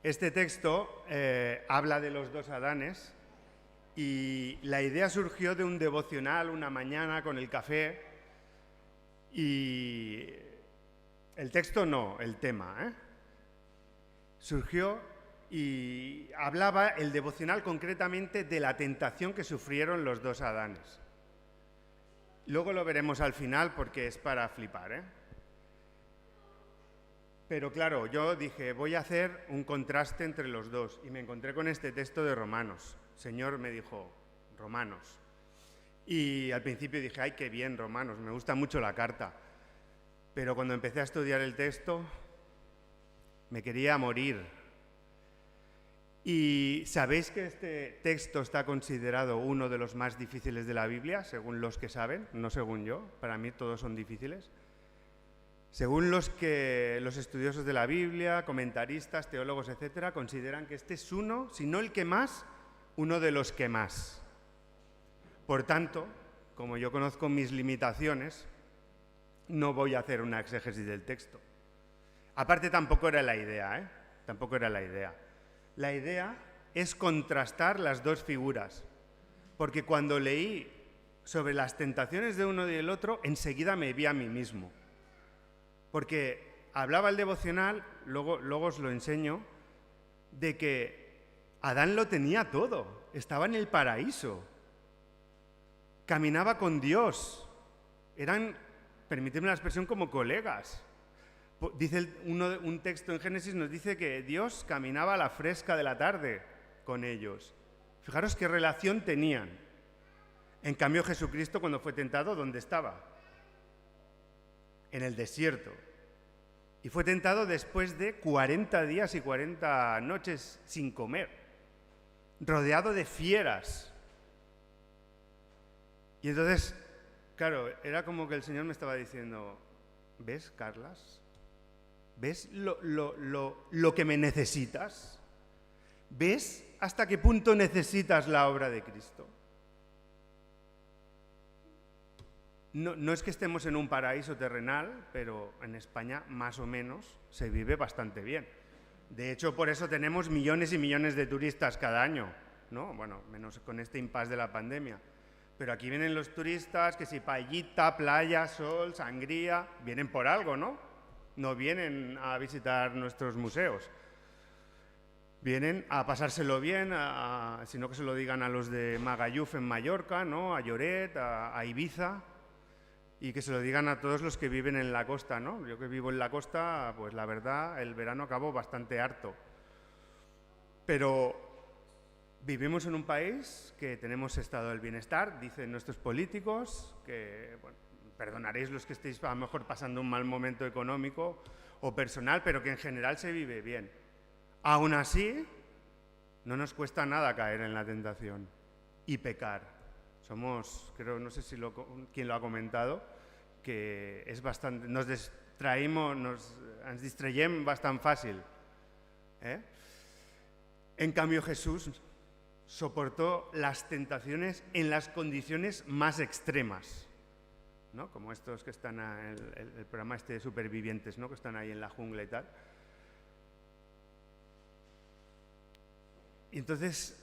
Este texto habla de los dos Adanes y la idea surgió de un devocional una mañana con el café y el texto no, el tema, surgió y hablaba el devocional concretamente de la tentación que sufrieron los dos Adanes. Luego lo veremos al final porque es para flipar, Pero claro, yo dije, voy a hacer un contraste entre los dos y me encontré con este texto de Romanos. El Señor me dijo, Romanos. Y al principio dije, ay, qué bien, Romanos, me gusta mucho la carta. Pero cuando empecé a estudiar el texto, me quería morir. ¿Y sabéis que este texto está considerado uno de los más difíciles de la Biblia, según los que saben, no según yo? Para mí todos son difíciles. Según los estudiosos de la Biblia, comentaristas, teólogos, etcétera, consideran que este es uno, si no el que más, uno de los que más. Por tanto, como yo conozco mis limitaciones, no voy a hacer una exégesis del texto. Aparte, tampoco era la idea, Tampoco era la idea. La idea es contrastar las dos figuras, porque cuando leí sobre las tentaciones de uno y del otro, enseguida me vi a mí mismo. Porque hablaba el devocional, luego os lo enseño, de que Adán lo tenía todo, estaba en el paraíso, caminaba con Dios, eran, permitidme la expresión, como colegas. Dice un texto en Génesis, nos dice que Dios caminaba a la fresca de la tarde con ellos. Fijaros qué relación tenían. En cambio, Jesucristo, cuando fue tentado, ¿dónde estaba? En el desierto. Y fue tentado después de 40 días y 40 noches sin comer, rodeado de fieras. Y entonces, claro, era como que el Señor me estaba diciendo, ¿ves, Carlas? ¿Ves lo que me necesitas? ¿Ves hasta qué punto necesitas la obra de Cristo? No es que estemos en un paraíso terrenal, pero en España más o menos se vive bastante bien. De hecho, por eso tenemos millones y millones de turistas cada año, ¿no? Bueno, menos con este impasse de la pandemia. Pero aquí vienen los turistas, que si paellita, playa, sol, sangría, vienen por algo, ¿no? No vienen a visitar nuestros museos. Vienen a pasárselo bien, sino que se lo digan a los de Magalluf en Mallorca, ¿no? A Lloret, a Ibiza. Y que se lo digan a todos los que viven en la costa, ¿no? Yo que vivo en la costa, pues la verdad, el verano acabó bastante harto. Pero vivimos en un país que tenemos estado del bienestar, dicen nuestros políticos, que, bueno, perdonaréis los que estéis a lo mejor pasando un mal momento económico o personal, pero que en general se vive bien. Aún así, no nos cuesta nada caer en la tentación y pecar. Somos, creo, no sé si quién lo ha comentado, que es bastante, nos distraemos, nos distraiem bastante fácil. En cambio, Jesús soportó las tentaciones en las condiciones más extremas, ¿no? Como estos que están en el programa de supervivientes, ¿no? Que están ahí en la jungla y tal. Y entonces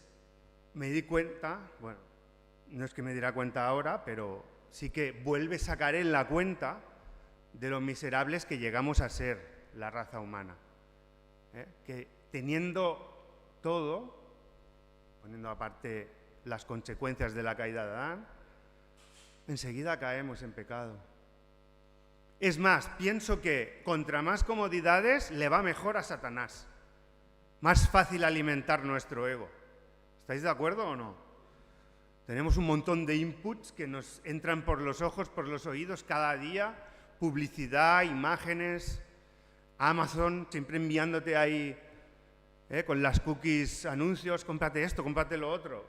me di cuenta, bueno, no es que me diera cuenta ahora, pero sí que vuelve a sacar en la cuenta de lo miserables que llegamos a ser la raza humana. Que teniendo todo, poniendo aparte las consecuencias de la caída de Adán, enseguida caemos en pecado. Es más, pienso que contra más comodidades le va mejor a Satanás. Más fácil alimentar nuestro ego. ¿Estáis de acuerdo o no? Tenemos un montón de inputs que nos entran por los ojos, por los oídos cada día, publicidad, imágenes, Amazon siempre enviándote ahí con las cookies anuncios, cómprate esto, cómprate lo otro.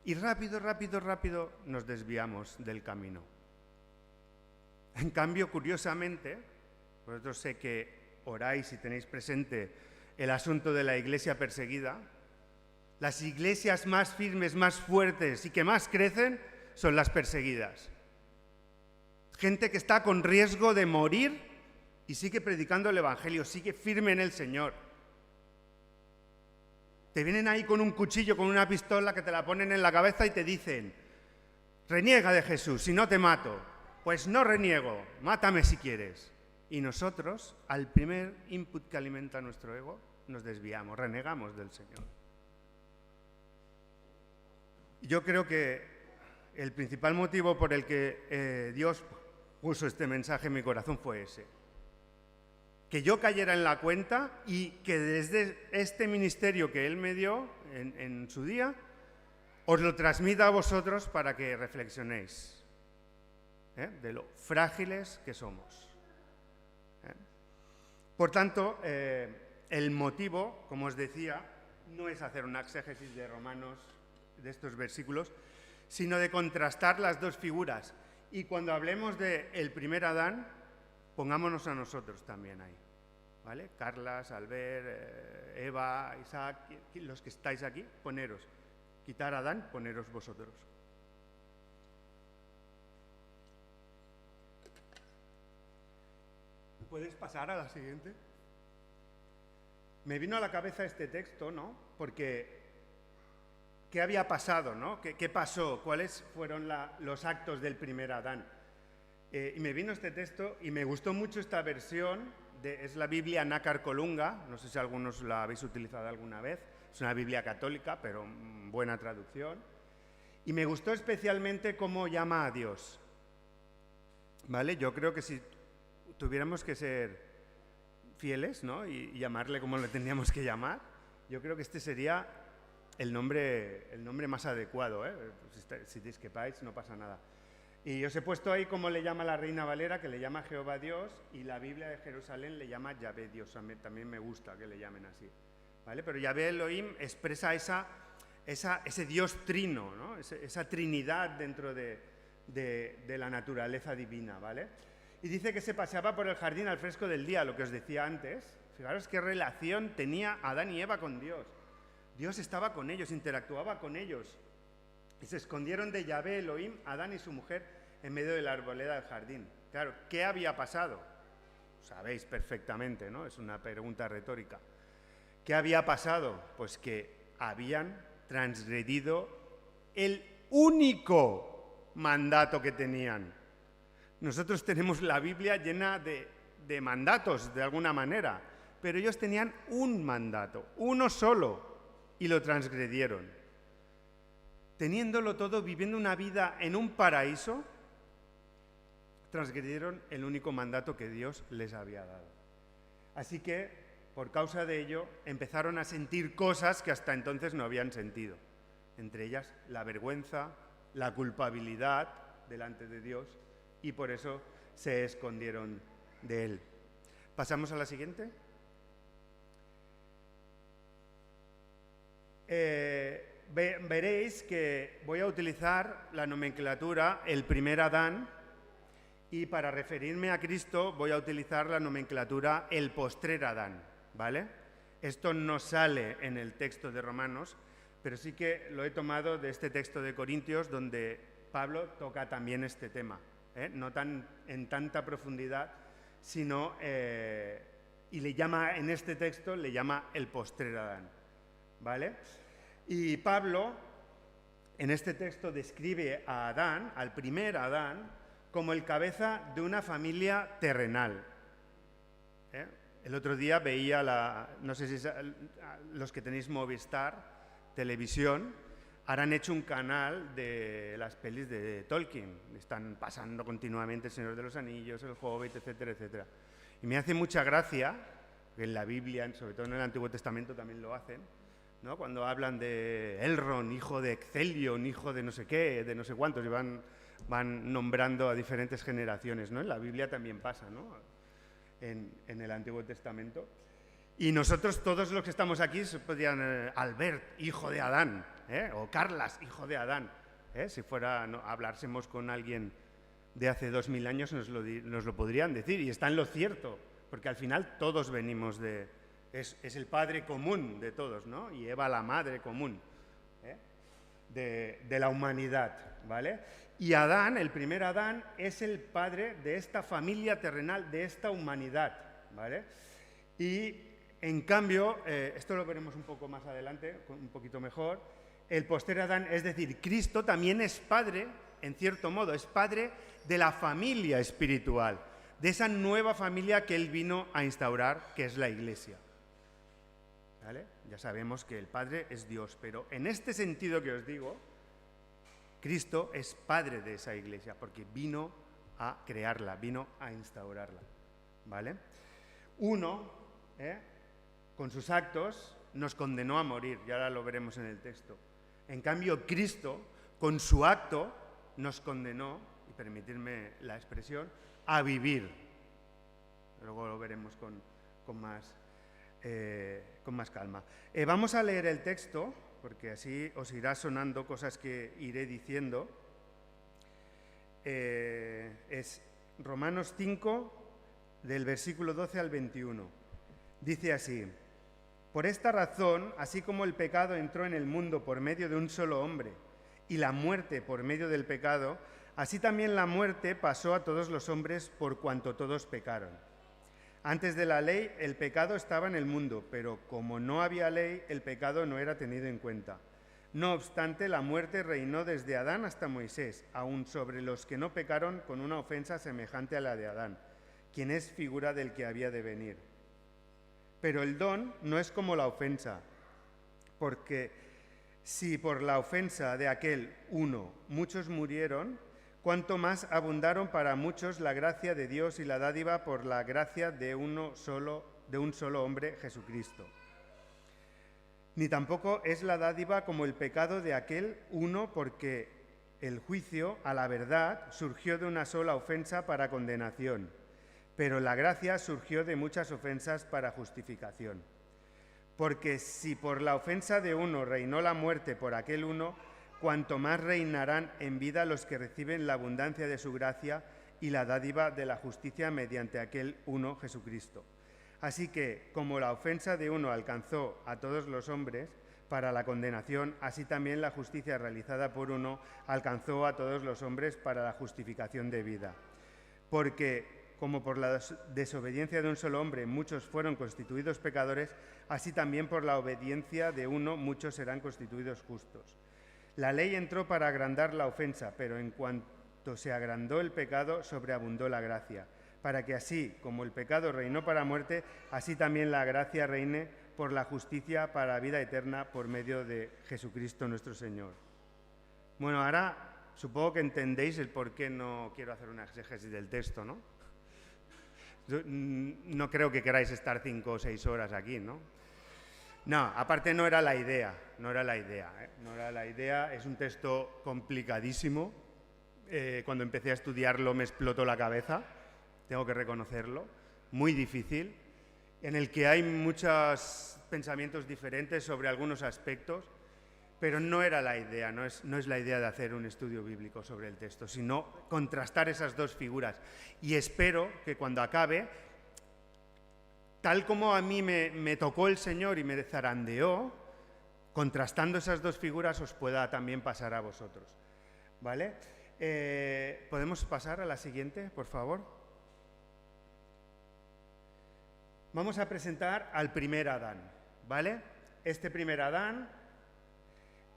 Y rápido nos desviamos del camino. En cambio, curiosamente, vosotros sé que oráis y tenéis presente el asunto de la iglesia perseguida. Las iglesias más firmes, más fuertes y que más crecen son las perseguidas. Gente que está con riesgo de morir y sigue predicando el Evangelio, sigue firme en el Señor. Te vienen ahí con un cuchillo, con una pistola que te la ponen en la cabeza y te dicen, reniega de Jesús, si no te mato. Pues no reniego, mátame si quieres. Y nosotros, al primer input que alimenta nuestro ego, nos desviamos, renegamos del Señor. Yo creo que el principal motivo por el que Dios puso este mensaje en mi corazón fue ese. Que yo cayera en la cuenta y que desde este ministerio que Él me dio en su día, os lo transmita a vosotros para que reflexionéis de lo frágiles que somos. Por tanto, el motivo, como os decía, no es hacer una exégesis de Romanos, de estos versículos, sino de contrastar las dos figuras. Y cuando hablemos del primer Adán, pongámonos a nosotros también ahí. ¿Vale? Carlas, Albert, Eva, Isaac, los que estáis aquí, poneros. Quitar a Adán, poneros vosotros. ¿Puedes pasar a la siguiente? Me vino a la cabeza este texto, ¿no? Porque, ¿qué había pasado, no? ¿Qué pasó? ¿Cuáles fueron los actos del primer Adán? Y me vino este texto y me gustó mucho esta versión. Es la Biblia Nácar Colunga, no sé si algunos la habéis utilizado alguna vez, es una Biblia católica, pero buena traducción. Y me gustó especialmente cómo llama a Dios. ¿Vale? Yo creo que si tuviéramos que ser fieles, ¿no? y llamarle como le tendríamos que llamar, yo creo que este sería el nombre más adecuado. Si discrepáis, no pasa nada. Y os he puesto ahí cómo le llama la Reina Valera, que le llama Jehová Dios, y la Biblia de Jerusalén le llama Yahvé Dios. También me gusta que le llamen así. ¿Vale? Pero Yahvé Elohim expresa ese Dios trino, ¿no? Esa trinidad dentro de la naturaleza divina. ¿Vale? Y dice que se paseaba por el jardín al fresco del día, lo que os decía antes. Fijaros qué relación tenía Adán y Eva con Dios. Dios estaba con ellos, interactuaba con ellos. Y se escondieron de Yahvé Elohim, Adán y su mujer, en medio de la arboleda del jardín. Claro, ¿qué había pasado? Sabéis perfectamente, ¿no? Es una pregunta retórica. ¿Qué había pasado? Pues que habían transgredido el único mandato que tenían. Nosotros tenemos la Biblia llena de mandatos, de alguna manera, pero ellos tenían un mandato, uno solo, y lo transgredieron. Teniéndolo todo, viviendo una vida en un paraíso, transgredieron el único mandato que Dios les había dado. Así que, por causa de ello, empezaron a sentir cosas que hasta entonces no habían sentido. Entre ellas, la vergüenza, la culpabilidad delante de Dios, y por eso se escondieron de Él. ¿Pasamos a la siguiente? Veréis que voy a utilizar la nomenclatura el primer Adán, y para referirme a Cristo voy a utilizar la nomenclatura el postrer Adán, ¿vale? Esto no sale en el texto de Romanos, pero sí que lo he tomado de este texto de Corintios, donde Pablo toca también este tema, no en tanta profundidad, sino, y le llama, en este texto, le llama el postrer Adán, ¿vale? Y Pablo, en este texto, describe a Adán, al primer Adán, como el cabeza de una familia terrenal. El otro día veía, no sé si los que tenéis Movistar, televisión, ahora han hecho un canal de las pelis de Tolkien. Están pasando continuamente El Señor de los Anillos, El Hobbit, etcétera, etcétera. Y me hace mucha gracia, que en la Biblia, sobre todo en el Antiguo Testamento también lo hacen, ¿no? Cuando hablan de Elrond, hijo de Excelion, hijo de no sé qué, de no sé cuántos, y van nombrando a diferentes generaciones, ¿no? En la Biblia también pasa, ¿no? En el Antiguo Testamento. Y nosotros, todos los que estamos aquí, podrían Albert, hijo de Adán, o Carlas, hijo de Adán. Si hablásemos con alguien de hace 2000 años, nos lo podrían decir, y está en lo cierto, porque al final todos venimos es el padre común de todos, ¿no? Y Eva la madre común de la humanidad, ¿vale? Y Adán, el primer Adán, es el padre de esta familia terrenal, de esta humanidad, ¿vale? Y En cambio, esto lo veremos un poco más adelante, un poquito mejor, el postrer Adán, es decir, Cristo también es padre, en cierto modo, es padre de la familia espiritual, de esa nueva familia que Él vino a instaurar, que es la Iglesia. ¿Vale? Ya sabemos que el Padre es Dios, pero en este sentido que os digo, Cristo es padre de esa Iglesia, porque vino a crearla, vino a instaurarla. ¿Vale? Uno, con sus actos, nos condenó a morir, y ahora lo veremos en el texto. En cambio, Cristo, con su acto, nos condenó, y permitidme la expresión, a vivir. Luego lo veremos con más calma. Vamos a leer el texto, porque así os irá sonando cosas que iré diciendo. Es Romanos 5, del versículo 12 al 21. Dice así: por esta razón, así como el pecado entró en el mundo por medio de un solo hombre, y la muerte por medio del pecado, así también la muerte pasó a todos los hombres por cuanto todos pecaron. Antes de la ley, el pecado estaba en el mundo, pero como no había ley, el pecado no era tenido en cuenta. No obstante, la muerte reinó desde Adán hasta Moisés, aun sobre los que no pecaron con una ofensa semejante a la de Adán, quien es figura del que había de venir. Pero el don no es como la ofensa, porque si por la ofensa de aquel uno muchos murieron, cuánto más abundaron para muchos la gracia de Dios y la dádiva por la gracia de un solo hombre, Jesucristo. Ni tampoco es la dádiva como el pecado de aquel uno, porque el juicio a la verdad surgió de una sola ofensa para condenación, pero la gracia surgió de muchas ofensas para justificación. Porque si por la ofensa de uno reinó la muerte por aquel uno, cuanto más reinarán en vida los que reciben la abundancia de su gracia y la dádiva de la justicia mediante aquel uno, Jesucristo. Así que, como la ofensa de uno alcanzó a todos los hombres para la condenación, así también la justicia realizada por uno alcanzó a todos los hombres para la justificación de vida. Porque, como por la desobediencia de un solo hombre muchos fueron constituidos pecadores, así también por la obediencia de uno muchos serán constituidos justos. La ley entró para agrandar la ofensa, pero en cuanto se agrandó el pecado, sobreabundó la gracia, para que así como el pecado reinó para muerte, así también la gracia reine por la justicia para vida eterna por medio de Jesucristo nuestro Señor. Bueno, ahora supongo que entendéis el por qué no quiero hacer una exégesis del texto, ¿no? No creo que queráis estar 5 o 6 horas aquí, ¿no? No, aparte no era la idea, no era la idea, es un texto complicadísimo. Cuando empecé a estudiarlo me explotó la cabeza, tengo que reconocerlo, muy difícil, en el que hay muchos pensamientos diferentes sobre algunos aspectos, pero no era la idea, no es la idea de hacer un estudio bíblico sobre el texto, sino contrastar esas dos figuras. Y espero que cuando acabe, tal como a mí me tocó el Señor y me zarandeó, contrastando esas dos figuras os pueda también pasar a vosotros. ¿Vale? ¿Podemos pasar a la siguiente, por favor? Vamos a presentar al primer Adán, ¿vale? Este primer Adán,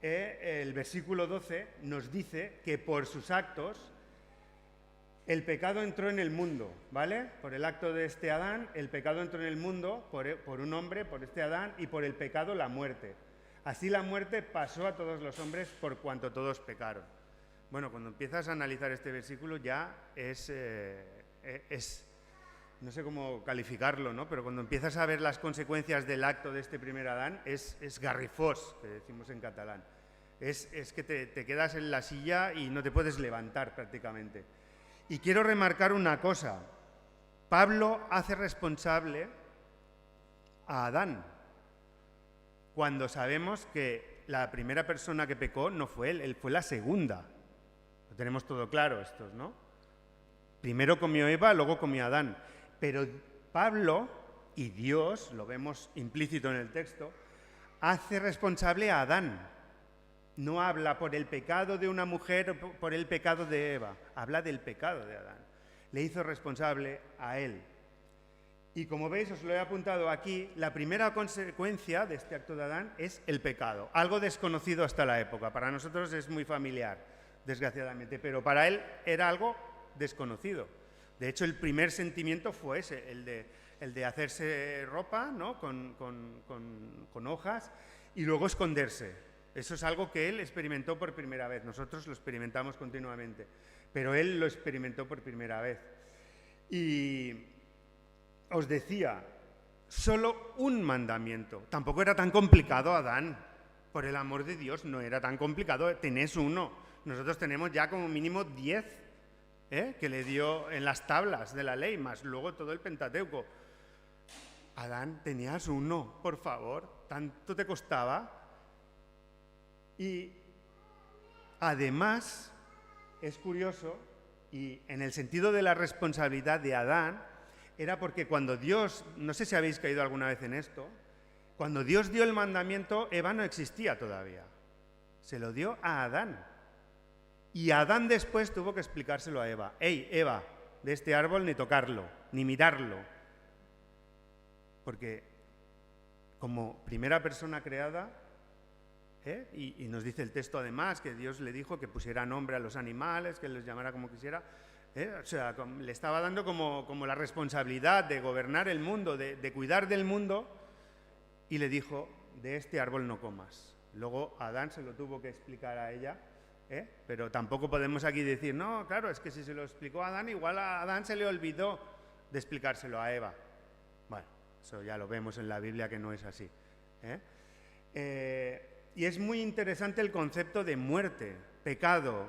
el versículo 12 nos dice que por sus actos el pecado entró en el mundo, ¿vale? Por el acto de este Adán, el pecado entró en el mundo por un hombre, por este Adán, y por el pecado la muerte. Así la muerte pasó a todos los hombres por cuanto todos pecaron. Bueno, cuando empiezas a analizar este versículo ya es no sé cómo calificarlo, ¿no? Pero cuando empiezas a ver las consecuencias del acto de este primer Adán, es garrifós, que decimos en catalán. Es que te quedas en la silla y no te puedes levantar prácticamente. Y quiero remarcar una cosa. Pablo hace responsable a Adán, cuando sabemos que la primera persona que pecó no fue él fue la segunda. Lo tenemos todo claro estos, ¿no? Primero comió Eva, luego comió Adán. Pero Pablo y Dios, lo vemos implícito en el texto, hace responsable a Adán. No habla por el pecado de una mujer o por el pecado de Eva, habla del pecado de Adán. Le hizo responsable a él. Y como veis, os lo he apuntado aquí, la primera consecuencia de este acto de Adán es el pecado, algo desconocido hasta la época. Para nosotros es muy familiar, desgraciadamente, pero para él era algo desconocido. De hecho, el primer sentimiento fue ese, el de hacerse ropa, ¿no? con hojas y luego esconderse. Eso es algo que él experimentó por primera vez. Nosotros lo experimentamos continuamente, pero él lo experimentó por primera vez. Y os decía, solo un mandamiento. Tampoco era tan complicado, Adán. Por el amor de Dios, no era tan complicado. Tenés uno. Nosotros tenemos ya como mínimo 10 que le dio en las tablas de la ley, más luego todo el Pentateuco. Adán, tenías uno, por favor. ¿Tanto te costaba? Y además, es curioso, y en el sentido de la responsabilidad de Adán, era porque cuando Dios, no sé si habéis caído alguna vez en esto, cuando Dios dio el mandamiento, Eva no existía todavía. Se lo dio a Adán. Y Adán después tuvo que explicárselo a Eva. «Hey, Eva, de este árbol ni tocarlo, ni mirarlo». Porque como primera persona creada, y nos dice el texto además que Dios le dijo que pusiera nombre a los animales, que los llamara como quisiera. O sea, le estaba dando como la responsabilidad de gobernar el mundo, de cuidar del mundo, y le dijo, de este árbol no comas. Luego Adán se lo tuvo que explicar a ella, pero tampoco podemos aquí decir, no, claro, es que si se lo explicó a Adán, igual a Adán se le olvidó de explicárselo a Eva. Bueno, eso ya lo vemos en la Biblia que no es así. Y es muy interesante el concepto de muerte, pecado.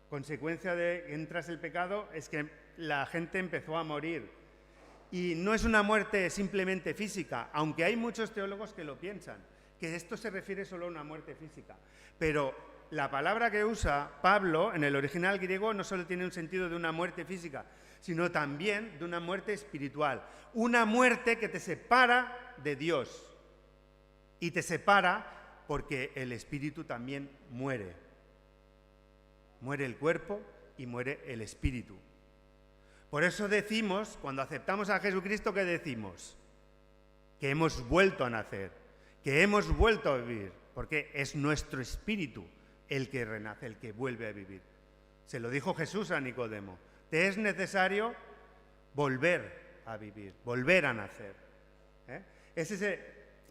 Consecuencia de que entras el pecado es que la gente empezó a morir. Y no es una muerte simplemente física, aunque hay muchos teólogos que lo piensan, que esto se refiere solo a una muerte física. Pero la palabra que usa Pablo en el original griego no solo tiene un sentido de una muerte física, sino también de una muerte espiritual. Una muerte que te separa de Dios. Y te separa porque el espíritu también muere. Muere el cuerpo y muere el espíritu. Por eso decimos, cuando aceptamos a Jesucristo, ¿qué decimos? Que hemos vuelto a nacer, que hemos vuelto a vivir, porque es nuestro espíritu el que renace, el que vuelve a vivir. Se lo dijo Jesús a Nicodemo, te es necesario volver a vivir, volver a nacer.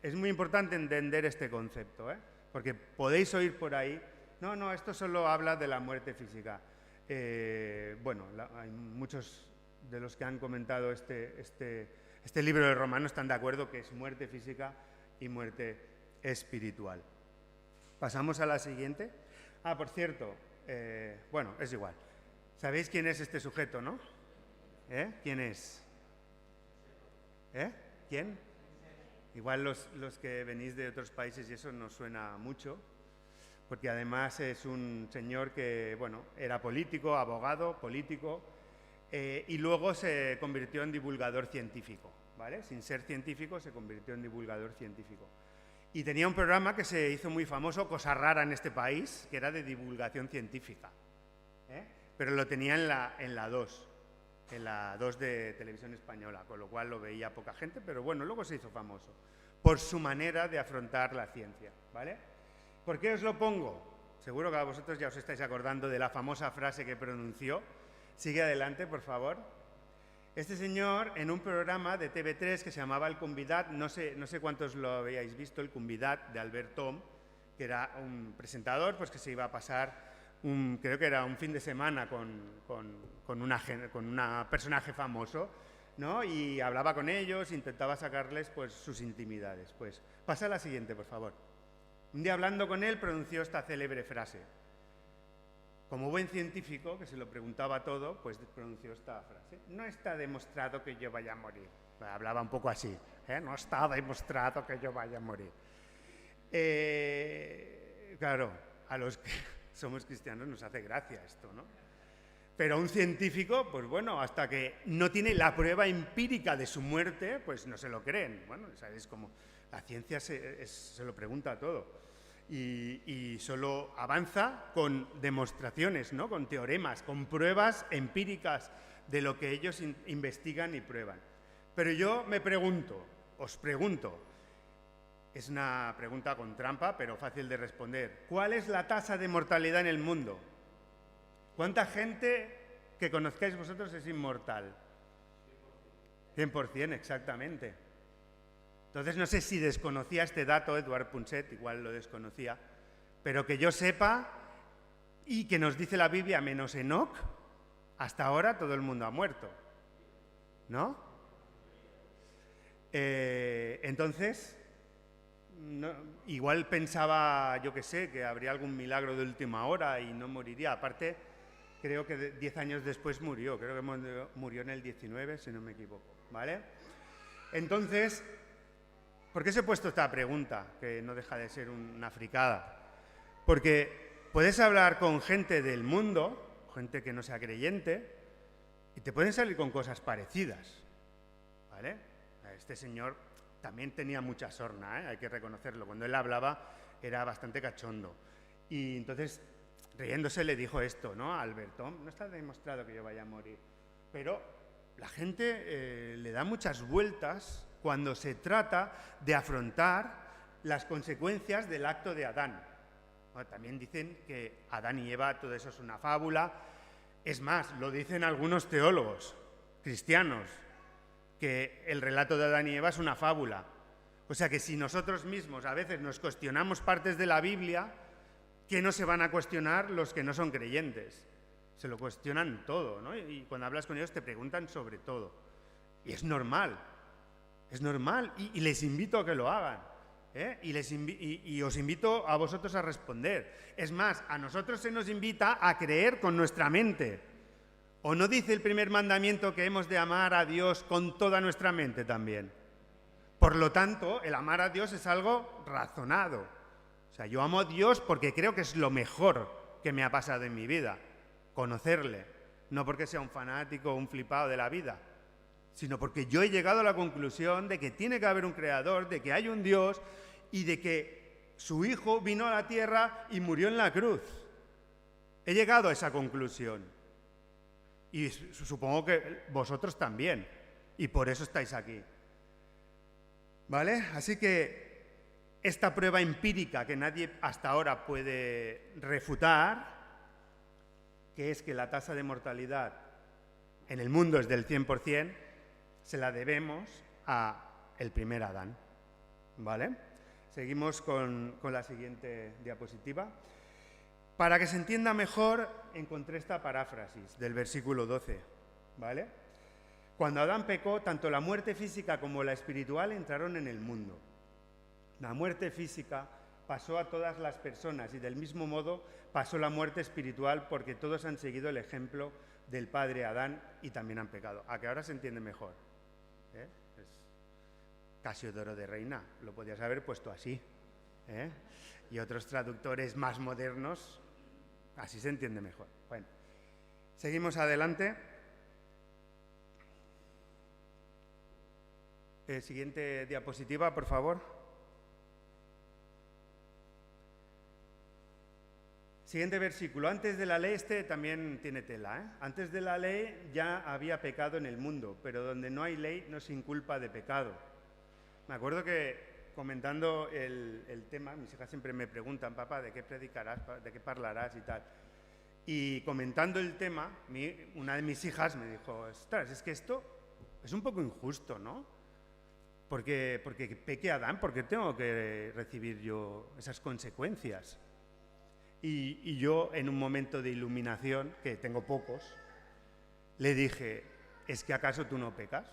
Es muy importante entender este concepto, porque podéis oír por ahí, no, esto solo habla de la muerte física. Hay muchos de los que han comentado este libro de Romanos están de acuerdo que es muerte física y muerte espiritual. Pasamos a la siguiente. Por cierto, es igual. ¿Sabéis quién es este sujeto, no? ¿Quién es? ¿Quién? Igual los que venís de otros países y eso nos suena mucho, porque además es un señor que, era político, abogado, político, y luego se convirtió en divulgador científico, ¿vale? Sin ser científico, se convirtió en divulgador científico. Y tenía un programa que se hizo muy famoso, cosa rara en este país, que era de divulgación científica, pero lo tenía en la 2. En la 2 de Televisión Española, con lo cual lo veía poca gente, pero luego se hizo famoso por su manera de afrontar la ciencia, ¿vale? ¿Por qué os lo pongo? Seguro que a vosotros ya os estáis acordando de la famosa frase que pronunció. Sigue adelante, por favor. Este señor, en un programa de TV3 que se llamaba El Convidat, no sé cuántos lo habíais visto, El Convidat de Albert Tom, que era un presentador que se iba a pasar creo que era un fin de semana con un personaje famoso, ¿no? Y hablaba con ellos, intentaba sacarles sus intimidades. Pues pasa a la siguiente, por favor. Un día hablando con él pronunció esta célebre frase. Como buen científico, que se lo preguntaba todo, pues pronunció esta frase. No está demostrado que yo vaya a morir. Hablaba un poco así, no está demostrado que yo vaya a morir. Claro, a los que somos cristianos nos hace gracia esto, ¿no? Pero un científico, hasta que no tiene la prueba empírica de su muerte, pues no se lo creen. Sabéis cómo la ciencia se lo pregunta todo. Y solo avanza con demostraciones, ¿no? Con teoremas, con pruebas empíricas de lo que ellos investigan y prueban. Pero yo me pregunto, os pregunto, es una pregunta con trampa, pero fácil de responder. ¿Cuál es la tasa de mortalidad en el mundo? ¿Cuánta gente que conozcáis vosotros es inmortal? 100%, exactamente. Entonces, no sé si desconocía este dato, Eduard Punset, igual lo desconocía, pero que yo sepa, y que nos dice la Biblia, menos Enoc, hasta ahora todo el mundo ha muerto, ¿no? Entonces, no, igual pensaba, yo que sé, que habría algún milagro de última hora y no moriría. Aparte, creo que 10 años después murió, creo que murió en el 19, si no me equivoco, ¿vale? Entonces, ¿por qué os he puesto esta pregunta? Que no deja de ser una fricada. Porque puedes hablar con gente del mundo, gente que no sea creyente, y te pueden salir con cosas parecidas, ¿vale? Este señor también tenía mucha sorna, ¿eh? Hay que reconocerlo. Cuando él hablaba era bastante cachondo. Y entonces, riéndose, le dijo esto, ¿no? A Alberto, no está demostrado que yo vaya a morir. Pero la gente le da muchas vueltas cuando se trata de afrontar las consecuencias del acto de Adán. Bueno, también dicen que Adán y Eva, todo eso es una fábula. Es más, lo dicen algunos teólogos cristianos, que el relato de Adán y Eva es una fábula. O sea que si nosotros mismos a veces nos cuestionamos partes de la Biblia, ¿qué no se van a cuestionar los que no son creyentes? Se lo cuestionan todo, ¿no? Y cuando hablas con ellos te preguntan sobre todo. Y es normal, y les invito a que lo hagan, ¿eh? Y os invito a vosotros a responder. Es más, a nosotros se nos invita a creer con nuestra mente. ¿O no dice el primer mandamiento que hemos de amar a Dios con toda nuestra mente también? Por lo tanto, el amar a Dios es algo razonado. O sea, yo amo a Dios porque creo que es lo mejor que me ha pasado en mi vida, conocerle. No porque sea un fanático o un flipado de la vida, sino porque yo he llegado a la conclusión de que tiene que haber un creador, de que hay un Dios y de que su Hijo vino a la tierra y murió en la cruz. He llegado a esa conclusión. Y supongo que vosotros también, y por eso estáis aquí. ¿Vale? Así que esta prueba empírica que nadie hasta ahora puede refutar, que es que la tasa de mortalidad en el mundo es del 100%, se la debemos al primer Adán. ¿Vale? Seguimos con la siguiente diapositiva. Para que se entienda mejor, encontré esta paráfrasis del versículo 12, ¿vale? Cuando Adán pecó, tanto la muerte física como la espiritual entraron en el mundo. La muerte física pasó a todas las personas y del mismo modo pasó la muerte espiritual porque todos han seguido el ejemplo del padre Adán y también han pecado. ¿A que ahora se entiende mejor? Es Casiodoro de Reina, lo podías haber puesto así, ¿eh? Y otros traductores más modernos, así se entiende mejor. Bueno, seguimos adelante. Siguiente diapositiva, por favor. Siguiente versículo. Antes de la ley, este también tiene tela, ¿eh? Antes de la ley ya había pecado en el mundo, pero donde no hay ley no se inculpa de pecado. Me acuerdo que comentando el tema, mis hijas siempre me preguntan, papá, ¿de qué predicarás, de qué hablarás y tal? Y comentando el tema, una de mis hijas me dijo, ostras, es que esto es un poco injusto, ¿no? Porque peque Adán, ¿por qué tengo que recibir yo esas consecuencias? Y yo, en un momento de iluminación, que tengo pocos, le dije, ¿es que acaso tú no pecas?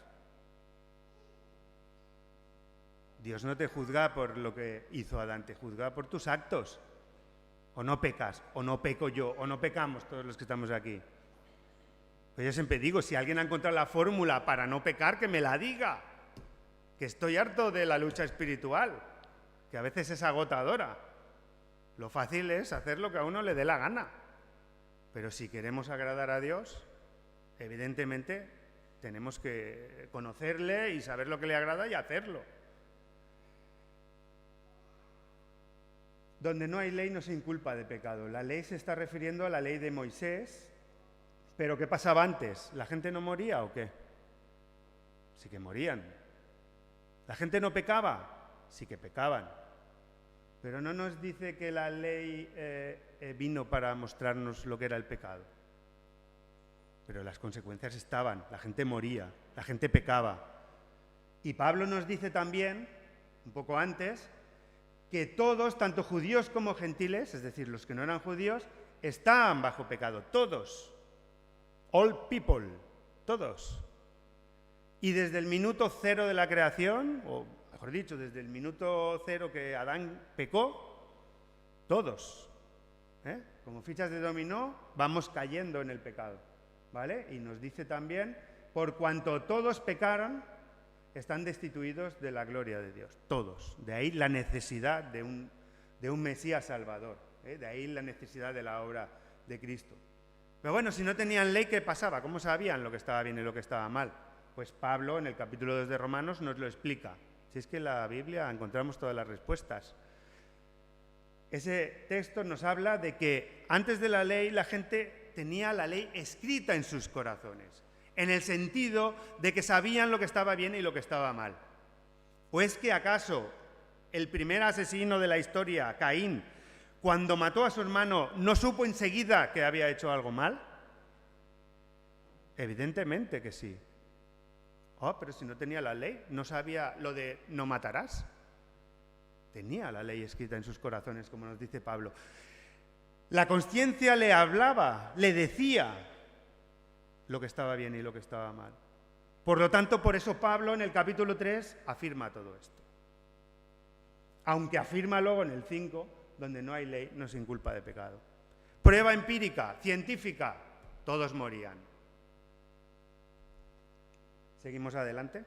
Dios no te juzga por lo que hizo Adán, te juzga por tus actos. O no pecas, o no peco yo, o no pecamos todos los que estamos aquí. Pues yo siempre digo, si alguien ha encontrado la fórmula para no pecar, que me la diga. Que estoy harto de la lucha espiritual, que a veces es agotadora. Lo fácil es hacer lo que a uno le dé la gana. Pero si queremos agradar a Dios, evidentemente tenemos que conocerle y saber lo que le agrada y hacerlo. Donde no hay ley no se inculpa de pecado. La ley se está refiriendo a la ley de Moisés, pero ¿qué pasaba antes? ¿La gente no moría o qué? sí que morían. ¿La gente no pecaba? Sí que pecaban. Pero no nos dice que la ley vino para mostrarnos lo que era el pecado. Pero las consecuencias estaban, la gente moría, la gente pecaba. Y Pablo nos dice también, un poco antes, que todos, tanto judíos como gentiles, es decir, los que no eran judíos, estaban bajo pecado, todos. All people, todos. Y desde el minuto cero de la creación, o mejor dicho, desde el minuto cero que Adán pecó, todos, como fichas de dominó, vamos cayendo en el pecado, ¿vale? Y nos dice también, por cuanto todos pecaron, están destituidos de la gloria de Dios, todos. De ahí la necesidad de un Mesías Salvador, de ahí la necesidad de la obra de Cristo. Pero bueno, si no tenían ley, ¿qué pasaba? ¿Cómo sabían lo que estaba bien y lo que estaba mal? Pues Pablo, en el capítulo 2 de Romanos, nos lo explica. Si es que en la Biblia encontramos todas las respuestas. Ese texto nos habla de que antes de la ley la gente tenía la ley escrita en sus corazones, en el sentido de que sabían lo que estaba bien y lo que estaba mal. ¿O es que acaso el primer asesino de la historia, Caín, cuando mató a su hermano, no supo enseguida que había hecho algo mal? Evidentemente que sí. Pero si no tenía la ley, no sabía lo de no matarás. Tenía la ley escrita en sus corazones, como nos dice Pablo. La conciencia le hablaba, le decía lo que estaba bien y lo que estaba mal. Por lo tanto, por eso Pablo en el capítulo 3 afirma todo esto. Aunque afirma luego en el 5, donde no hay ley, no se inculpa de pecado. Prueba empírica, científica, todos morían. Seguimos adelante.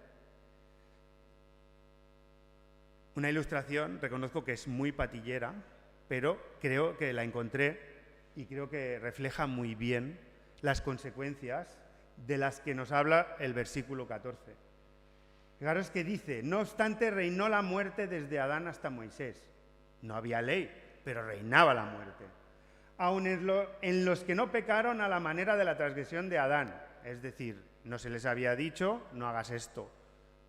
Una ilustración, reconozco que es muy patillera, pero creo que la encontré y creo que refleja muy bien las consecuencias de las que nos habla el versículo 14. Fijaros que dice, no obstante reinó la muerte desde Adán hasta Moisés. No había ley, pero reinaba la muerte. Aun en los que no pecaron a la manera de la transgresión de Adán, es decir, no se les había dicho, no hagas esto,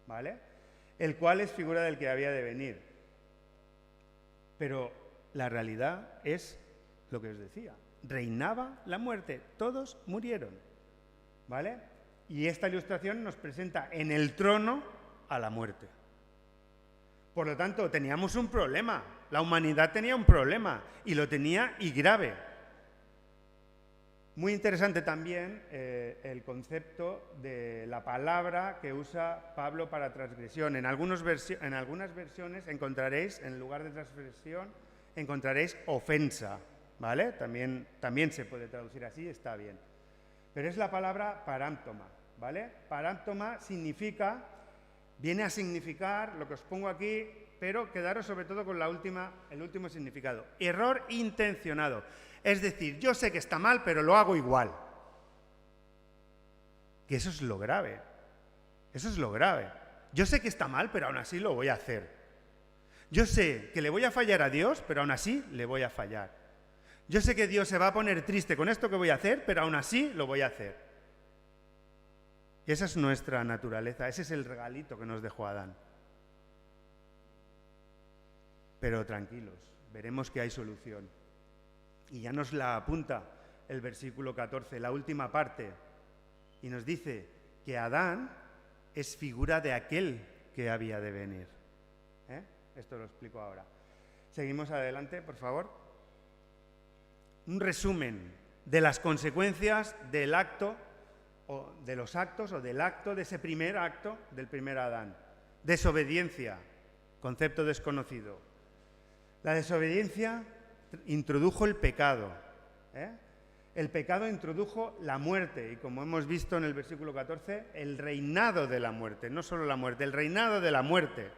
¿vale? El cual es figura del que había de venir. Pero la realidad es lo que os decía. Reinaba la muerte, todos murieron, ¿vale? Y esta ilustración nos presenta en el trono a la muerte. Por lo tanto, teníamos un problema. La humanidad tenía un problema, y lo tenía y grave. Muy interesante también el concepto de la palabra que usa Pablo para transgresión. En algunas versiones encontraréis, en lugar de transgresión, encontraréis ofensa, ¿vale? También se puede traducir así, está bien. Pero es la palabra parámptoma, ¿vale? Parámptoma viene a significar lo que os pongo aquí, pero quedaros sobre todo con el último significado. Error intencionado. Es decir, yo sé que está mal, pero lo hago igual. Que eso es lo grave. Eso es lo grave. Yo sé que está mal, pero aún así lo voy a hacer. Yo sé que le voy a fallar a Dios, pero aún así le voy a fallar. Yo sé que Dios se va a poner triste con esto que voy a hacer, pero aún así lo voy a hacer. Y esa es nuestra naturaleza, ese es el regalito que nos dejó Adán. Pero tranquilos, veremos que hay solución. Y ya nos la apunta el versículo 14, la última parte, y nos dice que Adán es figura de aquel que había de venir. Esto lo explico ahora. Seguimos adelante, por favor. Un resumen de las consecuencias del acto, o de los actos, o del acto, de ese primer acto del primer Adán. Desobediencia, concepto desconocido. La desobediencia introdujo el pecado. El pecado introdujo la muerte, y como hemos visto en el versículo 14, el reinado de la muerte, no solo la muerte, el reinado de la muerte.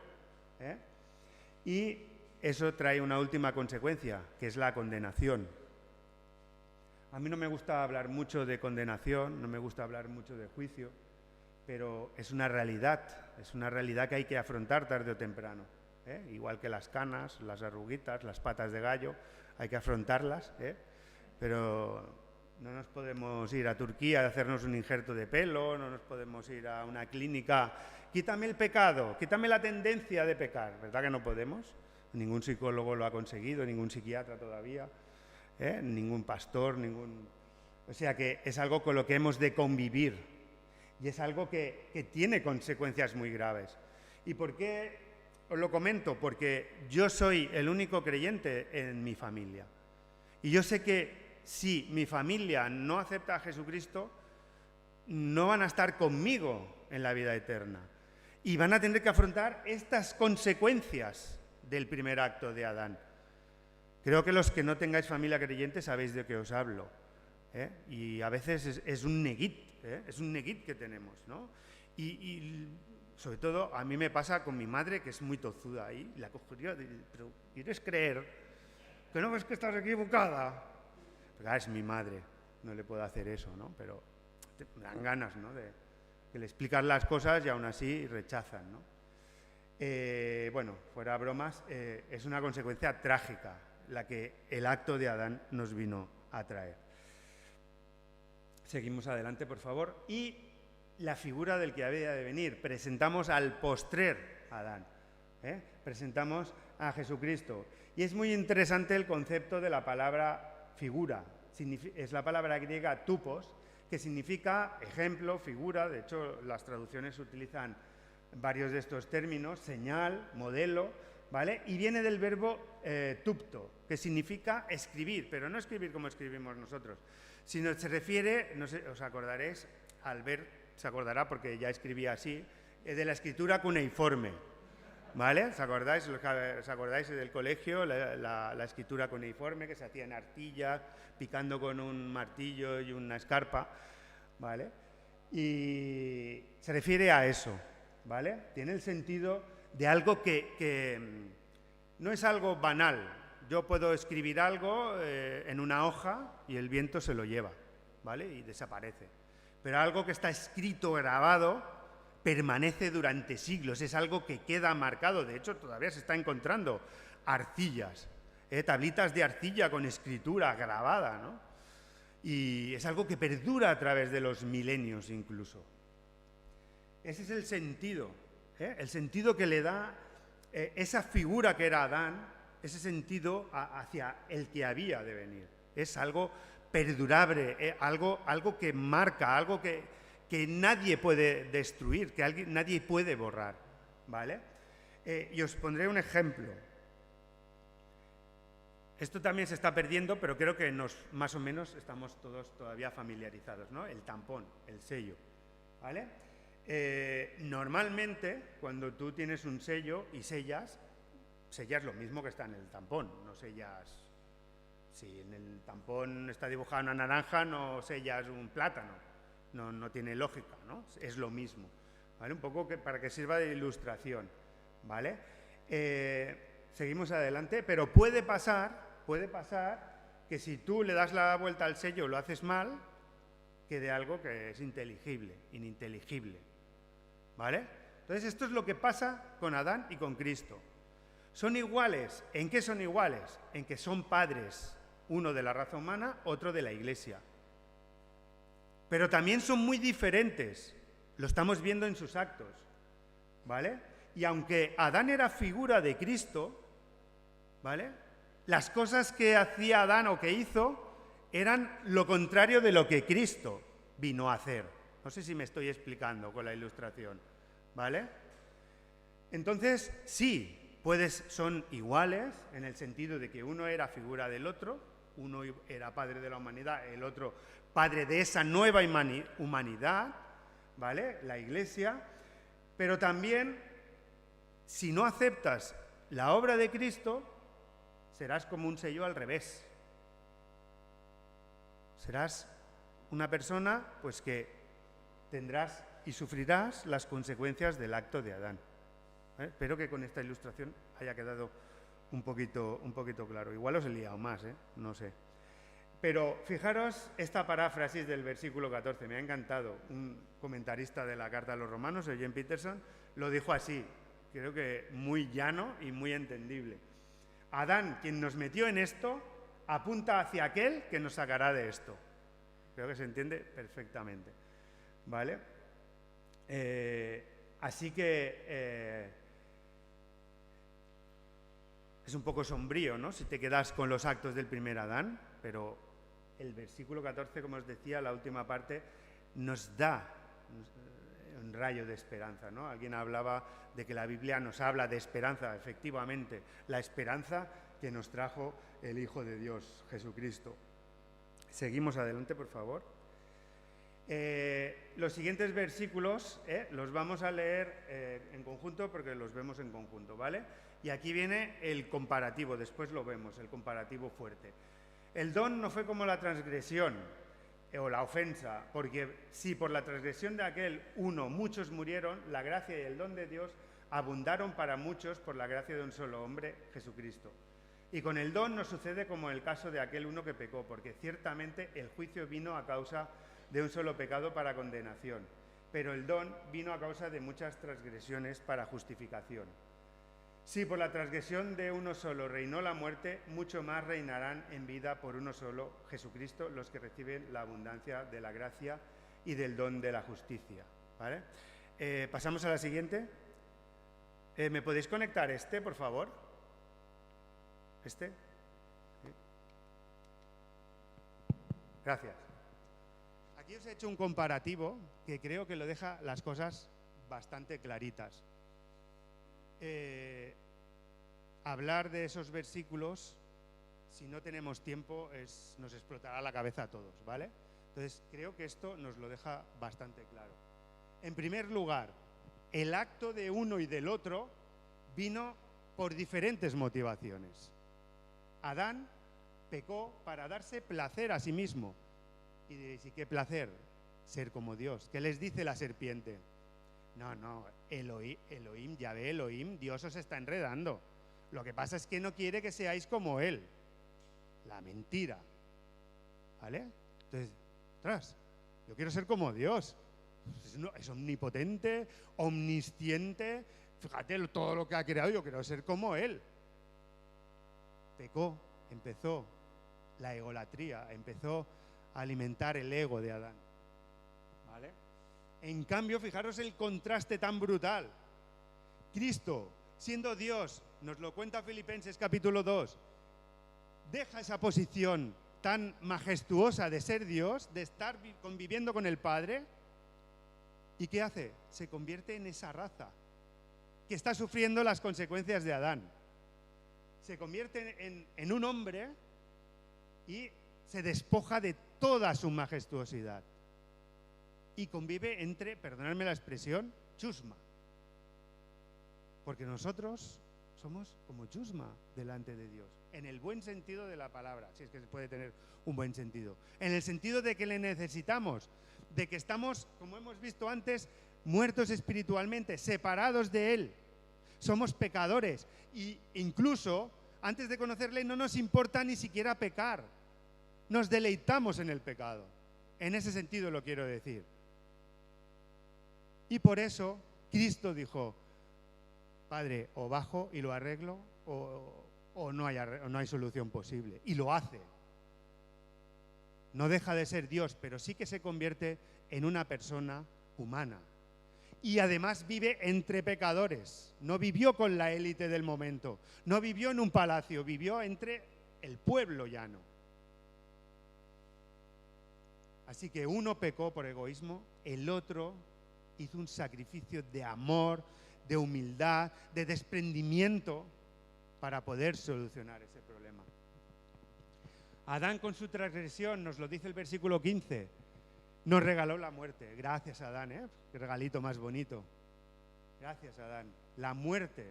Y eso trae una última consecuencia, que es la condenación. A mí no me gusta hablar mucho de condenación, no me gusta hablar mucho de juicio, pero es una realidad que hay que afrontar tarde o temprano. Igual que las canas, las arruguitas, las patas de gallo, hay que afrontarlas, pero no nos podemos ir a Turquía a hacernos un injerto de pelo, no nos podemos ir a una clínica quítame el pecado, quítame la tendencia de pecar. ¿Verdad que no podemos? Ningún psicólogo lo ha conseguido, ningún psiquiatra todavía, ningún pastor, O sea que es algo con lo que hemos de convivir y es algo que tiene consecuencias muy graves. ¿Y por qué os lo comento? Porque yo soy el único creyente en mi familia. Y yo sé que si mi familia no acepta a Jesucristo, no van a estar conmigo en la vida eterna. Y van a tener que afrontar estas consecuencias del primer acto de Adán. Creo que los que no tengáis familia creyente sabéis de qué os hablo. Y a veces es un neguit, es un neguit que tenemos, ¿no? Y sobre todo a mí me pasa con mi madre, que es muy tozuda ahí, la cogería, pero ¿quieres creer que no ves que estás equivocada? Porque, es mi madre, no le puedo hacer eso, ¿no? Pero me dan ganas, ¿no? De que le explicas las cosas y aún así rechazan, ¿no? Bueno, fuera bromas, es una consecuencia trágica la que el acto de Adán nos vino a traer. Seguimos adelante, por favor. Y la figura del que había de venir. Presentamos al postrer Adán. Presentamos a Jesucristo. Y es muy interesante el concepto de la palabra figura. Es la palabra griega tupos, que significa ejemplo, figura. De hecho, las traducciones utilizan varios de estos términos, señal, modelo, ¿vale? Y viene del verbo tupto, que significa escribir, pero no escribir como escribimos nosotros, sino se refiere, no sé, os acordaréis, Albert se acordará porque ya escribía así, de la escritura cuneiforme, ¿vale? ¿Os acordáis del colegio, la escritura cuneiforme que se hacía en arcilla, picando con un martillo y una escarpa, ¿vale? Y se refiere a eso, ¿vale? Tiene el sentido de algo que no es algo banal. Yo puedo escribir algo en una hoja y el viento se lo lleva, ¿vale? Y desaparece. Pero algo que está escrito, grabado, permanece durante siglos. Es algo que queda marcado. De hecho, todavía se está encontrando arcillas, tablitas de arcilla con escritura grabada, ¿no? Y es algo que perdura a través de los milenios incluso. Ese es el sentido que le da esa figura que era Adán, ese sentido hacia el que había de venir. Es algo perdurable, algo que marca, algo que nadie puede destruir, que nadie puede borrar, ¿vale? Y os pondré un ejemplo. Esto también se está perdiendo, pero creo que más o menos estamos todos todavía familiarizados, ¿no? El tampón, el sello, ¿vale? Normalmente, cuando tú tienes un sello y sellas lo mismo que está en el tampón, no sellas... Si en el tampón está dibujada una naranja, no sellas un plátano, no tiene lógica, ¿no? Es lo mismo, ¿vale? Un poco para que sirva de ilustración, ¿vale? Seguimos adelante, pero puede pasar que si tú le das la vuelta al sello o lo haces mal, quede algo que es ininteligible, ¿vale? Entonces esto es lo que pasa con Adán y con Cristo. ¿Son iguales? ¿En qué son iguales? En que son padres, uno de la raza humana, otro de la Iglesia. Pero también son muy diferentes, lo estamos viendo en sus actos, ¿vale? Y aunque Adán era figura de Cristo, ¿vale? Las cosas que hacía Adán o que hizo eran lo contrario de lo que Cristo vino a hacer. No sé si me estoy explicando con la ilustración, ¿vale? Entonces, sí, son iguales en el sentido de que uno era figura del otro, uno era padre de la humanidad, el otro padre de esa nueva humanidad, ¿vale? La Iglesia, pero también, si no aceptas la obra de Cristo, serás como un sello al revés. Serás una persona, pues, que tendrás y sufrirás las consecuencias del acto de Adán. Espero que con esta ilustración haya quedado un poquito claro. Igual os he liado más, no sé. Pero fijaros esta paráfrasis del versículo 14, me ha encantado. Un comentarista de la Carta a los Romanos, Eugene Peterson, lo dijo así, creo que muy llano y muy entendible. Adán, quien nos metió en esto, apunta hacia aquel que nos sacará de esto. Creo que se entiende perfectamente, ¿vale? Así que es un poco sombrío, ¿no?, si te quedas con los actos del primer Adán, pero el versículo 14, como os decía, la última parte, nos da un rayo de esperanza, ¿no? Alguien hablaba de que la Biblia nos habla de esperanza, efectivamente, la esperanza que nos trajo el Hijo de Dios, Jesucristo. Seguimos adelante, por favor. Los siguientes versículos los vamos a leer en conjunto porque los vemos en conjunto, ¿vale? Y aquí viene el comparativo, después lo vemos, el comparativo fuerte. El don no fue como la transgresión o la ofensa, porque si por la transgresión de aquel uno muchos murieron, la gracia y el don de Dios abundaron para muchos por la gracia de un solo hombre, Jesucristo. Y con el don nos sucede como en el caso de aquel uno que pecó, porque ciertamente el juicio vino a causa de un solo pecado para condenación, pero el don vino a causa de muchas transgresiones para justificación. Si por la transgresión de uno solo reinó la muerte, mucho más reinarán en vida por uno solo, Jesucristo, los que reciben la abundancia de la gracia y del don de la justicia, ¿vale? Pasamos a la siguiente. ¿Me podéis conectar por favor? ¿Este? ¿Sí? Gracias. Aquí os he hecho un comparativo que creo que lo deja las cosas bastante claritas. Hablar de esos versículos, si no tenemos tiempo, nos explotará la cabeza a todos, ¿vale? Entonces, creo que esto nos lo deja bastante claro. En primer lugar, el acto de uno y del otro vino por diferentes motivaciones. Adán pecó para darse placer a sí mismo. Y diréis, ¿y qué placer? Ser como Dios. ¿Qué les dice la serpiente? No, Elohim, Yahvé, Elohim, Dios os está enredando. Lo que pasa es que no quiere que seáis como Él. La mentira. ¿Vale? Entonces, ostras, yo quiero ser como Dios. Es omnipotente, omnisciente. Fíjate todo lo que ha creado, yo quiero ser como Él. Pecó, empezó la egolatría, empezó a alimentar el ego de Adán. ¿Vale? En cambio, fijaros el contraste tan brutal. Cristo, siendo Dios, nos lo cuenta Filipenses capítulo 2, deja esa posición tan majestuosa de ser Dios, de estar conviviendo con el Padre, ¿y qué hace? Se convierte en esa raza que está sufriendo las consecuencias de Adán. Se convierte en un hombre y se despoja de toda su majestuosidad. Y convive entre, perdonadme la expresión, chusma. Porque nosotros somos como chusma delante de Dios, en el buen sentido de la palabra, si es que se puede tener un buen sentido. En el sentido de que le necesitamos, de que estamos, como hemos visto antes, muertos espiritualmente, separados de Él. Somos pecadores e incluso antes de conocerle no nos importa ni siquiera pecar. Nos deleitamos en el pecado. En ese sentido lo quiero decir. Y por eso Cristo dijo, Padre, o bajo y lo arreglo o no hay solución posible. Y lo hace. No deja de ser Dios, pero sí que se convierte en una persona humana. Y además vive entre pecadores. No vivió con la élite del momento. No vivió en un palacio, vivió entre el pueblo llano. Así que uno pecó por egoísmo, el otro hizo un sacrificio de amor, de humildad, de desprendimiento para poder solucionar ese problema. Adán con su transgresión, nos lo dice el versículo 15, nos regaló la muerte. Gracias, Adán, qué regalito más bonito. Gracias, Adán. La muerte,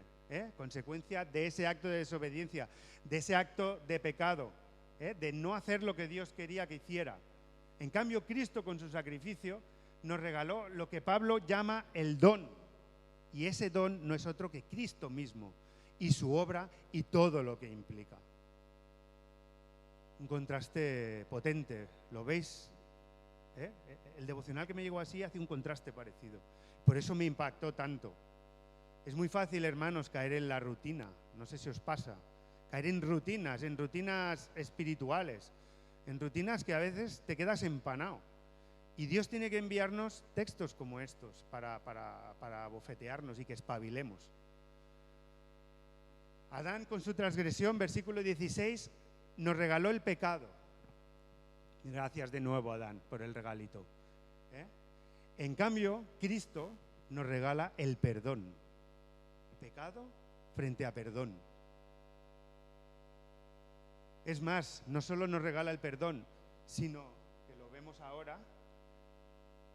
consecuencia de ese acto de desobediencia, de ese acto de pecado, de no hacer lo que Dios quería que hiciera. En cambio, Cristo con su sacrificio nos regaló lo que Pablo llama el don. Y ese don no es otro que Cristo mismo y su obra y todo lo que implica. Un contraste potente, ¿lo veis? El devocional que me llegó así hace un contraste parecido. Por eso me impactó tanto. Es muy fácil, hermanos, caer en la rutina. No sé si os pasa. Caer en rutinas espirituales, en rutinas que a veces te quedas empanado. Y Dios tiene que enviarnos textos como estos para bofetearnos y que espabilemos. Adán, con su transgresión, versículo 16, nos regaló el pecado. Gracias de nuevo, Adán, por el regalito. En cambio, Cristo nos regala el perdón. Pecado frente a perdón. Es más, no solo nos regala el perdón, sino, que lo vemos ahora,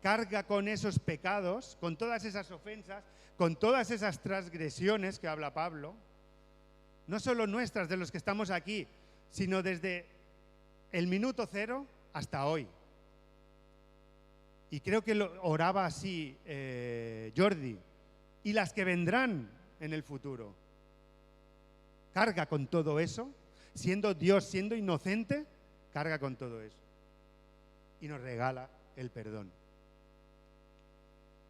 carga con esos pecados, con todas esas ofensas, con todas esas transgresiones que habla Pablo, no solo nuestras, de los que estamos aquí, sino desde el minuto cero hasta hoy. Y creo que lo oraba así Jordi, y las que vendrán en el futuro. Carga con todo eso, siendo Dios, siendo inocente, carga con todo eso. Y nos regala el perdón.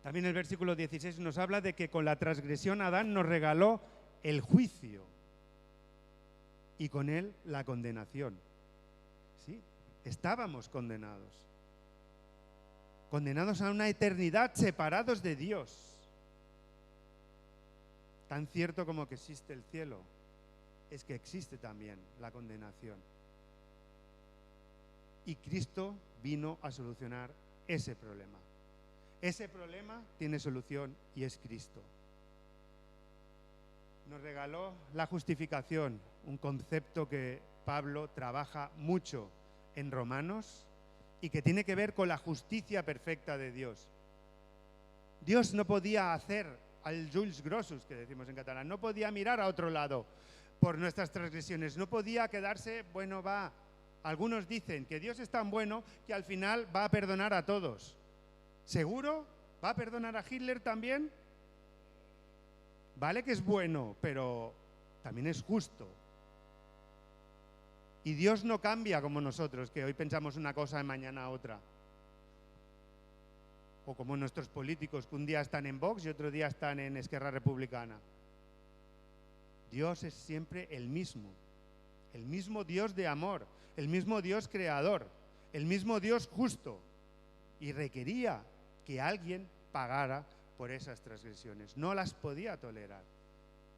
También el versículo 16 nos habla de que con la transgresión Adán nos regaló el juicio y con él la condenación. ¿Sí? Estábamos condenados. Condenados a una eternidad, separados de Dios. Tan cierto como que existe el cielo, es que existe también la condenación. Y Cristo vino a solucionar ese problema. Ese problema tiene solución y es Cristo. Nos regaló la justificación, un concepto que Pablo trabaja mucho en Romanos y que tiene que ver con la justicia perfecta de Dios. Dios no podía hacer al Jules Grossus, que decimos en catalán, no podía mirar a otro lado por nuestras transgresiones, no podía quedarse, bueno, va. Algunos dicen que Dios es tan bueno que al final va a perdonar a todos. ¿Seguro? ¿Va a perdonar a Hitler también? Vale que es bueno, pero también es justo. Y Dios no cambia como nosotros, que hoy pensamos una cosa y mañana otra. O como nuestros políticos, que un día están en Vox y otro día están en Esquerra Republicana. Dios es siempre el mismo Dios de amor, el mismo Dios creador, el mismo Dios justo. Y requería que alguien pagara por esas transgresiones. No las podía tolerar.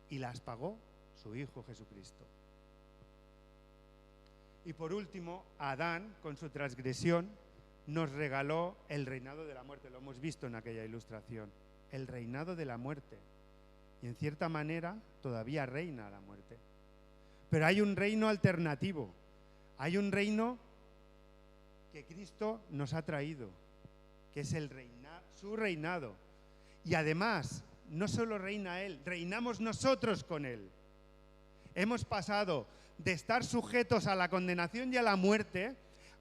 Y las pagó su Hijo Jesucristo. Y por último, Adán, con su transgresión, nos regaló el reinado de la muerte. Lo hemos visto en aquella ilustración. El reinado de la muerte. Y en cierta manera todavía reina la muerte. Pero hay un reino alternativo. Hay un reino que Cristo nos ha traído, que es su reinado. Y además, no solo reina Él, reinamos nosotros con Él. Hemos pasado de estar sujetos a la condenación y a la muerte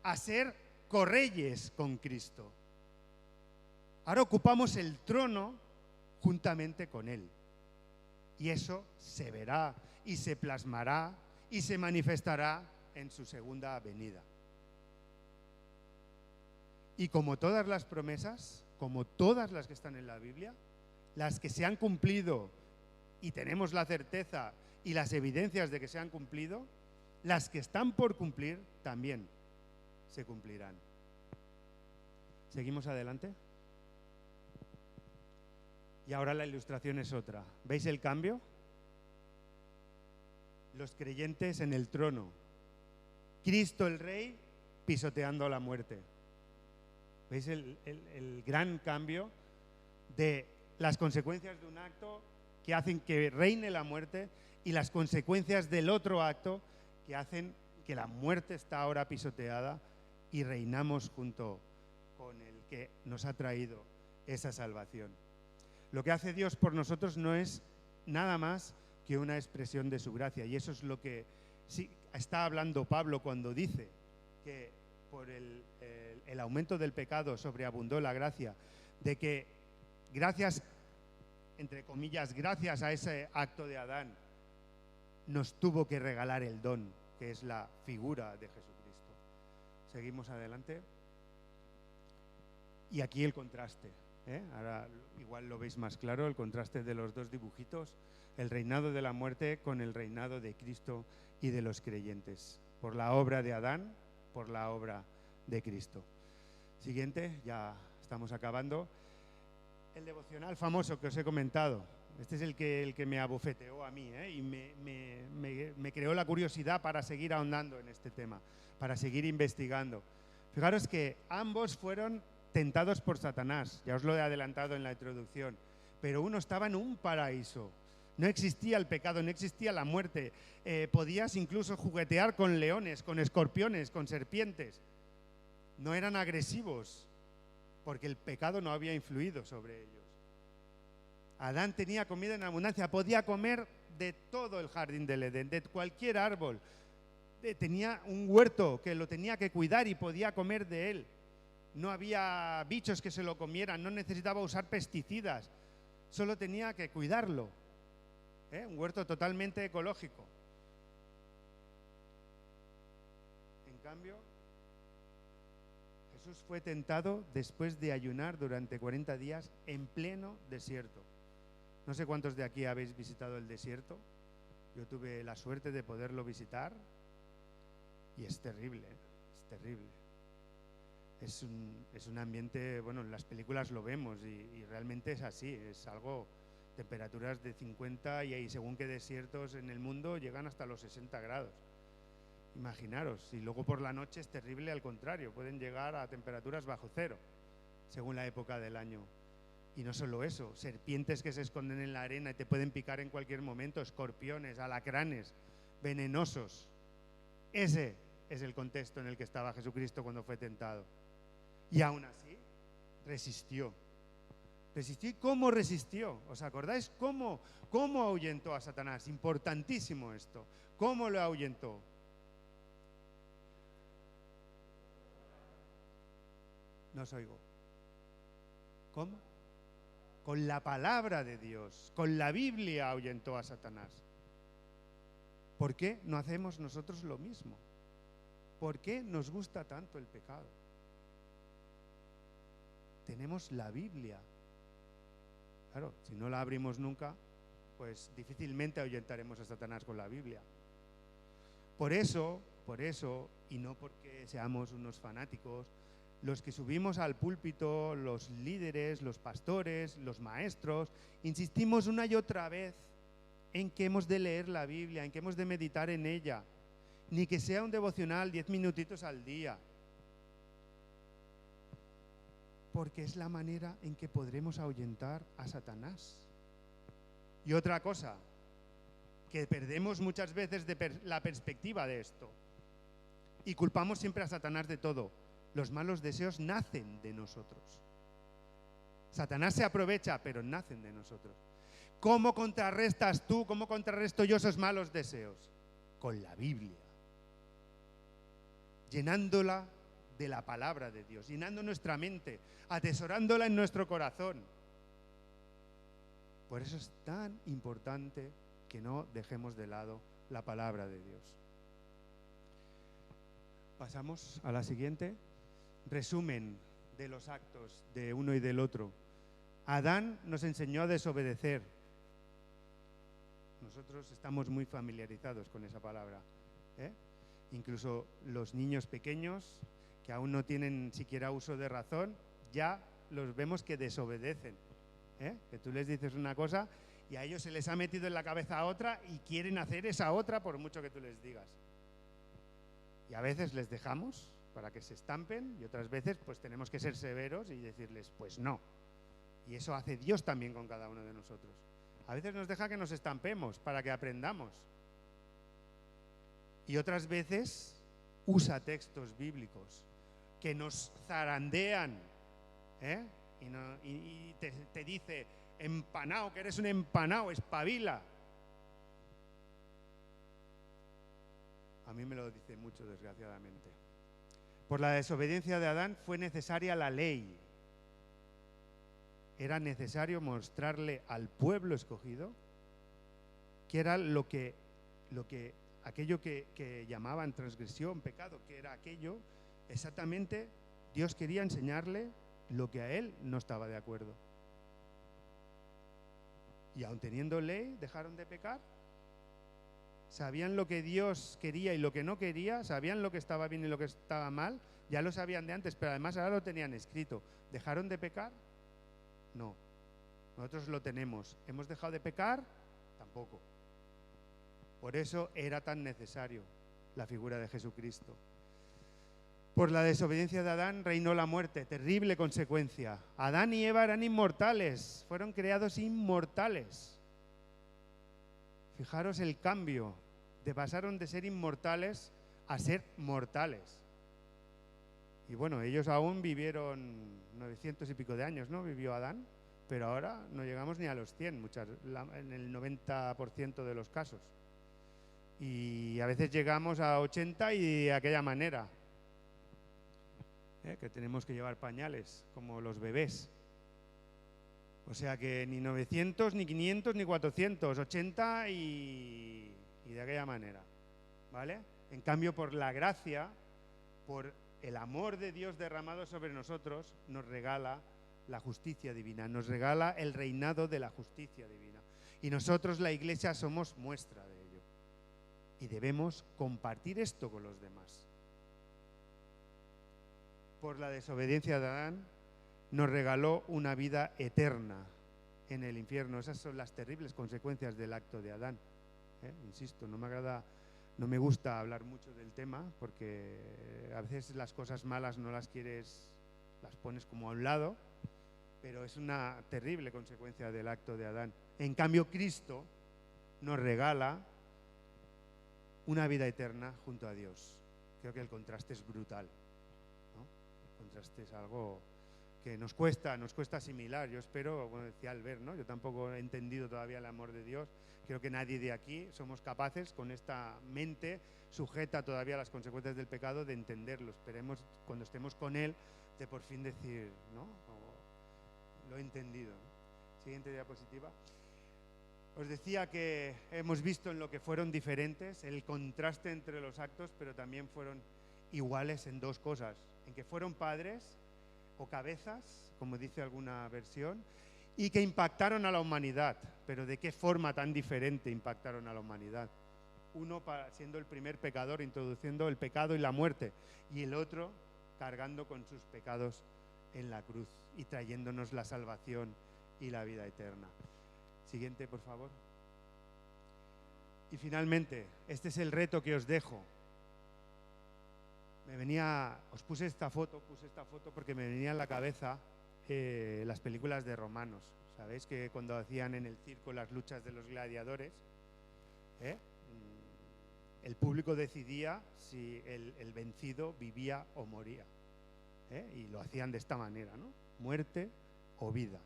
a ser correyes con Cristo. Ahora ocupamos el trono juntamente con Él. Y eso se verá y se plasmará y se manifestará en su segunda venida. Y como todas las promesas, como todas las que están en la Biblia, las que se han cumplido y tenemos la certeza y las evidencias de que se han cumplido, las que están por cumplir también se cumplirán. ¿Seguimos adelante? Y ahora la ilustración es otra. ¿Veis el cambio? Los creyentes en el trono. Cristo el Rey pisoteando la muerte. ¿Veis el gran cambio de las consecuencias de un acto que hacen que reine la muerte y las consecuencias del otro acto que hacen que la muerte está ahora pisoteada y reinamos junto con el que nos ha traído esa salvación? Lo que hace Dios por nosotros no es nada más que una expresión de su gracia, y eso es lo que sí está hablando Pablo cuando dice que por el aumento del pecado sobreabundó la gracia, de que gracias, entre comillas, gracias a ese acto de Adán, nos tuvo que regalar el don, que es la figura de Jesucristo. Seguimos adelante. Y aquí el contraste. Ahora igual lo veis más claro, el contraste de los dos dibujitos, el reinado de la muerte con el reinado de Cristo y de los creyentes, por la obra de Adán, por la obra de Cristo. Siguiente, ya estamos acabando. El devocional famoso que os he comentado. Este es el que me abofeteó a mí, y me creó la curiosidad para seguir ahondando en este tema, para seguir investigando. Fijaros que ambos fueron tentados por Satanás, ya os lo he adelantado en la introducción, pero uno estaba en un paraíso. No existía el pecado, no existía la muerte. Podías incluso juguetear con leones, con escorpiones, con serpientes. No eran agresivos, porque el pecado no había influido sobre ellos. Adán tenía comida en abundancia, podía comer de todo el jardín del Edén, de cualquier árbol. Tenía un huerto que lo tenía que cuidar y podía comer de él. No había bichos que se lo comieran, no necesitaba usar pesticidas, solo tenía que cuidarlo. Un huerto totalmente ecológico. En cambio, Jesús fue tentado después de ayunar durante 40 días en pleno desierto. No sé cuántos de aquí habéis visitado el desierto. Yo tuve la suerte de poderlo visitar y es terrible, es terrible. Es un ambiente, bueno, en las películas lo vemos y realmente es así, es algo, temperaturas de 50 y según qué desiertos en el mundo llegan hasta los 60 grados. Imaginaros, y luego por la noche es terrible al contrario, pueden llegar a temperaturas bajo cero, según la época del año. Y no solo eso, serpientes que se esconden en la arena y te pueden picar en cualquier momento, escorpiones, alacranes, venenosos. Ese es el contexto en el que estaba Jesucristo cuando fue tentado. Y aún así, resistió. ¿Resistió? ¿Y cómo resistió? ¿Os acordáis cómo ahuyentó a Satanás? Importantísimo esto. ¿Cómo lo ahuyentó? No os oigo. ¿Cómo? Con la palabra de Dios, con la Biblia ahuyentó a Satanás. ¿Por qué no hacemos nosotros lo mismo? ¿Por qué nos gusta tanto el pecado? Tenemos la Biblia. Claro, si no la abrimos nunca, pues difícilmente ahuyentaremos a Satanás con la Biblia. Por eso, y no porque seamos unos fanáticos, los que subimos al púlpito, los líderes, los pastores, los maestros, insistimos una y otra vez en que hemos de leer la Biblia, en que hemos de meditar en ella, ni que sea un devocional 10 minutitos al día, porque es la manera en que podremos ahuyentar a Satanás. Y otra cosa, que perdemos muchas veces la perspectiva de esto, y culpamos siempre a Satanás de todo. Los malos deseos nacen de nosotros. Satanás se aprovecha, pero nacen de nosotros. ¿Cómo contrarrestas tú, cómo contrarresto yo esos malos deseos? Con la Biblia. Llenándola de la palabra de Dios, llenando nuestra mente, atesorándola en nuestro corazón. Por eso es tan importante que no dejemos de lado la palabra de Dios. Pasamos a la siguiente. Resumen de los actos de uno y del otro. Adán nos enseñó a desobedecer. Nosotros estamos muy familiarizados con esa palabra. Incluso los niños pequeños que aún no tienen siquiera uso de razón, ya los vemos que desobedecen. Que tú les dices una cosa y a ellos se les ha metido en la cabeza otra y quieren hacer esa otra por mucho que tú les digas. Y a veces les dejamos para que se estampen y otras veces pues tenemos que ser severos y decirles pues no. Y eso hace Dios también con cada uno de nosotros. A veces nos deja que nos estampemos para que aprendamos. Y otras veces usa textos bíblicos que nos zarandean, y te dice, empanao, que eres un empanao, espabila. A mí me lo dice mucho, desgraciadamente. Por la desobediencia de Adán fue necesaria la ley. Era necesario mostrarle al pueblo escogido que era aquello que llamaban transgresión, pecado, que era aquello, exactamente, Dios quería enseñarle lo que a él no estaba de acuerdo. Y aun teniendo ley, dejaron de pecar. Sabían lo que Dios quería y lo que no quería, sabían lo que estaba bien y lo que estaba mal, Ya lo sabían de antes, pero además ahora lo tenían escrito. ¿Dejaron de pecar? No. Nosotros lo tenemos. ¿Hemos dejado de pecar? Tampoco. Por eso era tan necesario la figura de Jesucristo. Por la desobediencia de Adán reinó la muerte, terrible consecuencia. Adán y Eva eran inmortales, fueron creados inmortales. Fijaros el cambio, pasaron de ser inmortales a ser mortales. Y bueno, ellos aún vivieron 900 y pico de años, ¿no? Vivió Adán, pero ahora no llegamos ni a los 100, en el 90% de los casos. Y a veces llegamos a 80 y de aquella manera. Que tenemos que llevar pañales, como los bebés. O sea que ni 900, ni 500, ni 400, 80 y de aquella manera, ¿vale? En cambio, por la gracia, por el amor de Dios derramado sobre nosotros, nos regala la justicia divina, nos regala el reinado de la justicia divina. Y nosotros, la Iglesia, somos muestra de ello. Y debemos compartir esto con los demás. Por la desobediencia de Adán, nos regaló una vida eterna en el infierno. Esas son las terribles consecuencias del acto de Adán. Insisto, no me gusta hablar mucho del tema porque a veces las cosas malas no las quieres, las pones como a un lado, pero es una terrible consecuencia del acto de Adán. En cambio, Cristo nos regala una vida eterna junto a Dios. Creo que el contraste es brutal, ¿no? El contraste es algo que nos cuesta asimilar. Yo espero, como decía Albert, ¿no? Yo tampoco he entendido todavía el amor de Dios. Creo que nadie de aquí somos capaces, con esta mente sujeta todavía a las consecuencias del pecado, de entenderlo. Esperemos, cuando estemos con Él, de por fin decir, ¿no? Lo he entendido, ¿no? Siguiente diapositiva. Os decía que hemos visto en lo que fueron diferentes, el contraste entre los actos, pero también fueron iguales en dos cosas. En que fueron padres o cabezas, como dice alguna versión, y que impactaron a la humanidad. Pero ¿de qué forma tan diferente impactaron a la humanidad? Uno siendo el primer pecador, introduciendo el pecado y la muerte, y el otro cargando con sus pecados en la cruz y trayéndonos la salvación y la vida eterna. Siguiente, por favor. Y finalmente, este es el reto que os dejo. Os puse esta foto porque me venía en la cabeza las películas de romanos. ¿Sabéis que cuando hacían en el circo las luchas de los gladiadores, el público decidía si el vencido vivía o moría? Y lo hacían de esta manera, ¿no? Muerte o vida.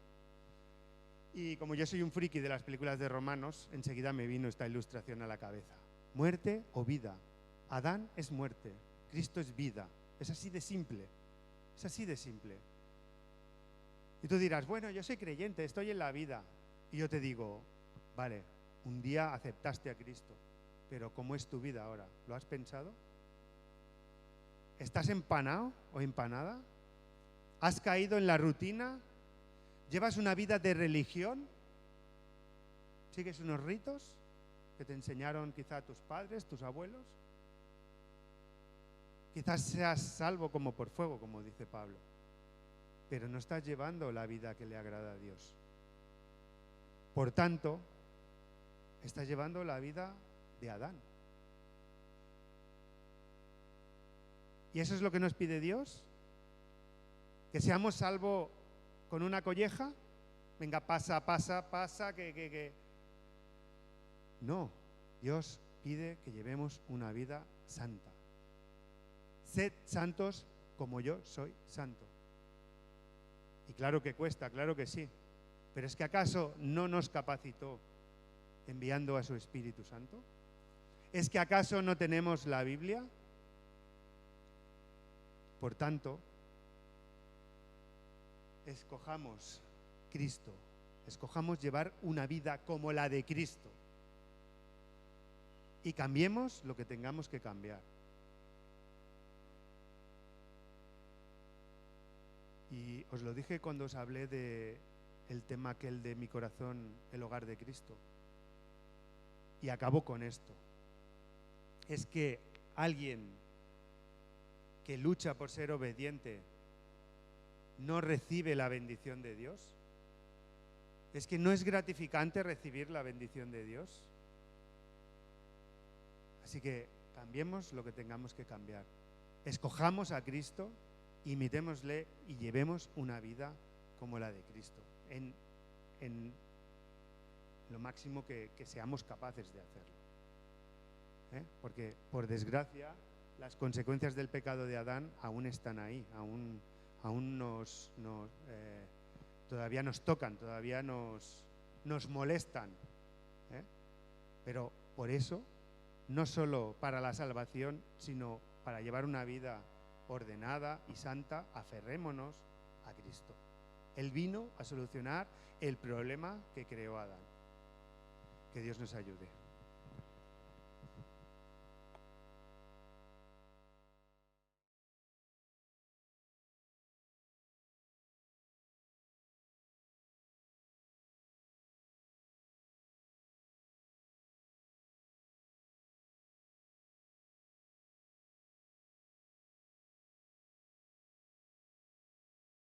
Y como yo soy un friki de las películas de romanos, enseguida me vino esta ilustración a la cabeza. Muerte o vida. Adán es muerte, Cristo es vida. Es así de simple. Es así de simple. Y tú dirás, bueno, yo soy creyente, estoy en la vida. Y yo te digo, vale, un día aceptaste a Cristo, pero ¿cómo es tu vida ahora? ¿Lo has pensado? ¿Estás empanado o empanada? ¿Has caído en la rutina? ¿Llevas una vida de religión? ¿Sigues unos ritos que te enseñaron quizá tus padres, tus abuelos? Quizás seas salvo como por fuego, como dice Pablo, pero no estás llevando la vida que le agrada a Dios. Por tanto, estás llevando la vida de Adán. ¿Y eso es lo que nos pide Dios? ¿Que seamos salvos con una colleja? Venga, pasa, que... No, Dios pide que llevemos una vida santa. Sed santos como yo soy santo. Y claro que cuesta, claro que sí. Pero ¿es que acaso no nos capacitó enviando a su Espíritu Santo? ¿Es que acaso no tenemos la Biblia? Por tanto, escojamos Cristo, escojamos llevar una vida como la de Cristo y cambiemos lo que tengamos que cambiar. Y os lo dije cuando os hablé del tema aquel de mi corazón, el hogar de Cristo. Y acabo con esto. Es que alguien que lucha por ser obediente no recibe la bendición de Dios? ¿Es que no es gratificante recibir la bendición de Dios? Así que cambiemos lo que tengamos que cambiar. Escojamos a Cristo, imitémosle y llevemos una vida como la de Cristo, en lo máximo que seamos capaces de hacerlo. Porque, por desgracia, las consecuencias del pecado de Adán aún están ahí, aún todavía nos tocan, todavía nos molestan. Pero por eso, no solo para la salvación, sino para llevar una vida ordenada y santa, aferrémonos a Cristo. Él vino a solucionar el problema que creó Adán. Que Dios nos ayude.